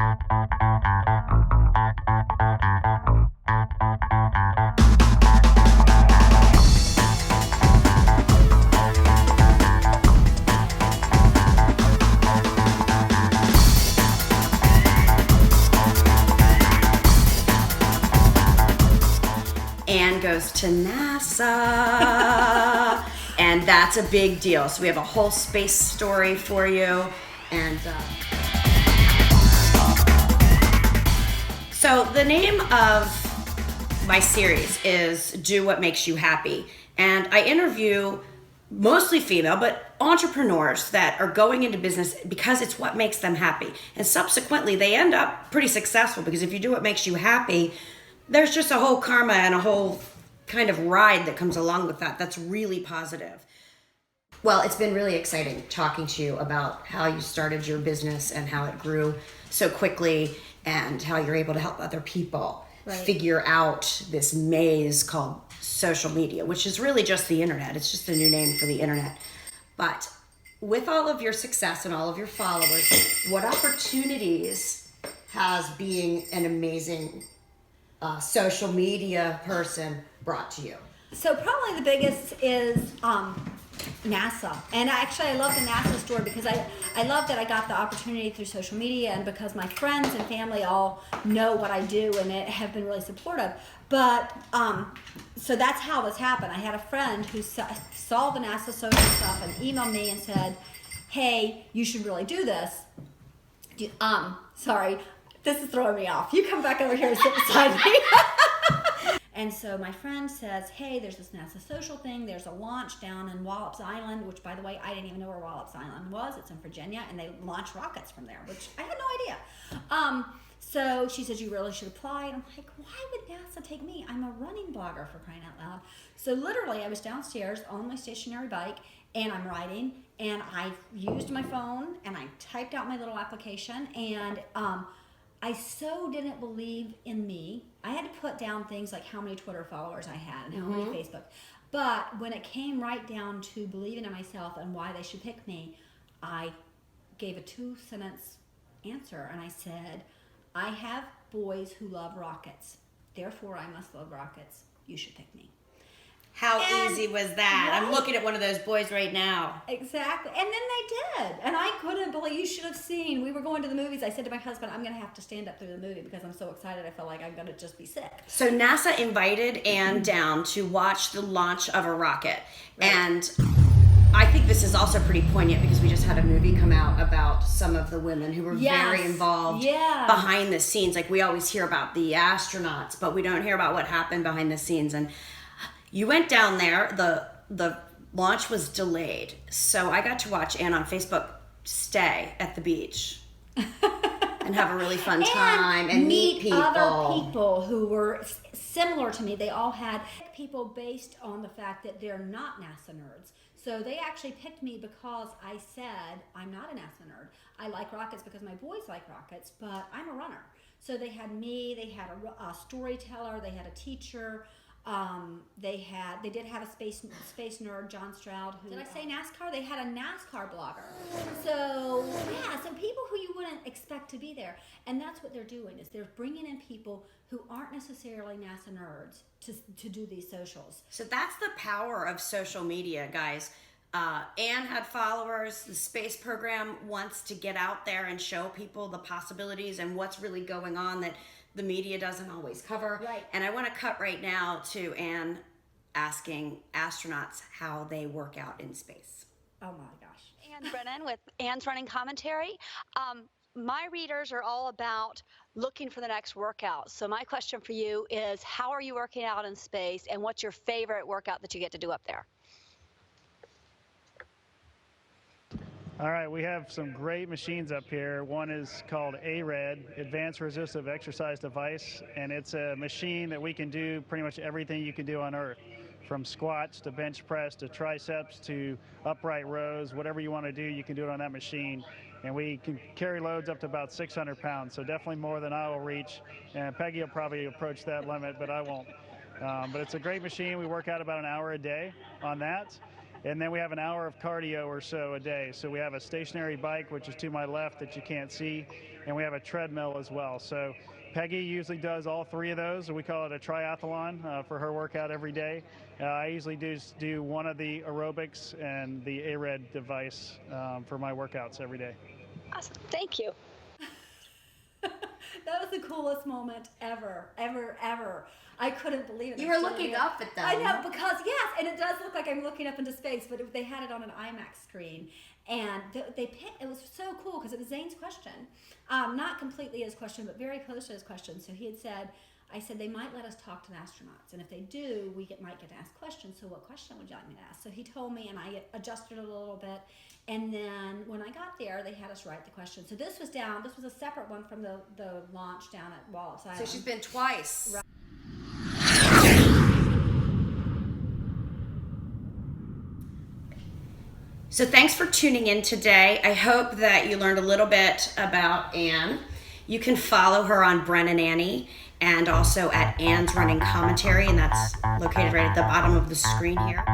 Anne goes to NASA, and that's a big deal. So we have a whole space story for you, and so the name of my series is Do What Makes You Happy, and I interview mostly female, but entrepreneurs that are going into business because it's what makes them happy, and subsequently they end up pretty successful, because if you do what makes you happy, there's just a whole karma and a whole kind of ride that comes along with that that's really positive. Well, it's been really exciting talking to you about how you started your business and how it grew so quickly, and how you're able to help other people figure out this maze called social media, which is really just the internet. It's just a new name for the internet. But with all of your success and all of your followers, what opportunities has being an amazing social media person brought to you? So probably the biggest is NASA. And I love the NASA story because I love that I got the opportunity through social media, and because my friends and family all know what I do and have been really supportive. But so that's how this happened. I had a friend who saw the NASA social stuff and emailed me and said, hey, you should really do this. Sorry, this is throwing me off. You come back over here and sit beside me. And so my friend says, hey, there's this NASA social thing. There's a launch down in Wallops Island, which, by the way, I didn't even know where Wallops Island was. It's in Virginia, and they launch rockets from there, which I had no idea. So she says, you really should apply. And I'm like, why would NASA take me? I'm a running blogger, for crying out loud. So literally, I was downstairs on my stationary bike, and I'm writing, and I used my phone, and I typed out my little application, and I so didn't believe in me. I had to put down things like how many Twitter followers I had and how many Facebook. But when it came right down to believing in myself and why they should pick me, I gave a 2-sentence answer, and I said, I have boys who love rockets. Therefore, I must love rockets. You should pick me. How easy was that? Right? I'm looking at one of those boys right now. Exactly. And then they did. And I couldn't believe, you should have seen. We were going to the movies. I said to my husband, I'm going to have to stand up through the movie because I'm so excited. I feel like I'm going to just be sick. So NASA invited Anne down to watch the launch of a rocket. Right. And I think this is also pretty poignant because we just had a movie come out about some of the women who were very involved behind the scenes. Like, we always hear about the astronauts, but we don't hear about what happened behind the scenes. And you went down there, the launch was delayed. So I got to watch Anne on Facebook stay at the beach and have a really fun time and meet people. Other people who were similar to me. They all had people based on the fact that they're not NASA nerds. So they actually picked me because I said, I'm not a NASA nerd. I like rockets because my boys like rockets, but I'm a runner. So they had me, they had a storyteller, they had a teacher. They did have a space nerd, John Stroud. Did I say NASCAR? They had a NASCAR blogger. So yeah, some people who you wouldn't expect to be there, and that's what they're doing, is they're bringing in people who aren't necessarily NASA nerds to do these socials. So that's the power of social media, guys. Anne had followers. The space program wants to get out there and show people the possibilities and what's really going on that the media doesn't always cover. Right. And I want to cut right now to Anne asking astronauts how they work out in space. Oh my gosh. Anne Brennan with Anne's Running Commentary. My readers are all about looking for the next workout. So my question for you is, how are you working out in space, and what's your favorite workout that you get to do up there? All right, we have some great machines up here. One is called ARED, Advanced Resistive Exercise Device, and it's a machine that we can do pretty much everything you can do on Earth, from squats to bench press to triceps to upright rows. Whatever you want to do, you can do it on that machine. And we can carry loads up to about 600 pounds, so definitely more than I will reach. And Peggy will probably approach that limit, but I won't. But it's a great machine. We work out about an hour a day on that. And then we have an hour of cardio or so a day. So we have a stationary bike, which is to my left that you can't see, and we have a treadmill as well. So Peggy usually does all three of those, and we call it a triathlon for her workout every day. I usually do one of the aerobics and the ARED device for my workouts every day. Awesome. Thank you. That was the coolest moment ever. I couldn't believe it. You were looking up at them. I know, because yes, and it does look like I'm looking up into space, but they had it on an IMAX screen, and they picked. It was so cool because it was Zane's question, not completely his question, but very close to his question. So he had said, I said they might let us talk to the astronauts, and if they do, might get to ask questions. So what question would you like me to ask? So he told me, and I adjusted it a little bit. And then when I got there, they had us write the question. So this was a separate one from the launch down at Wallops Island. So she's been twice. Right. So thanks for tuning in today. I hope that you learned a little bit about Ann. You can follow her on Bren and Annie, and also at Ann's Running Commentary, and that's located right at the bottom of the screen here.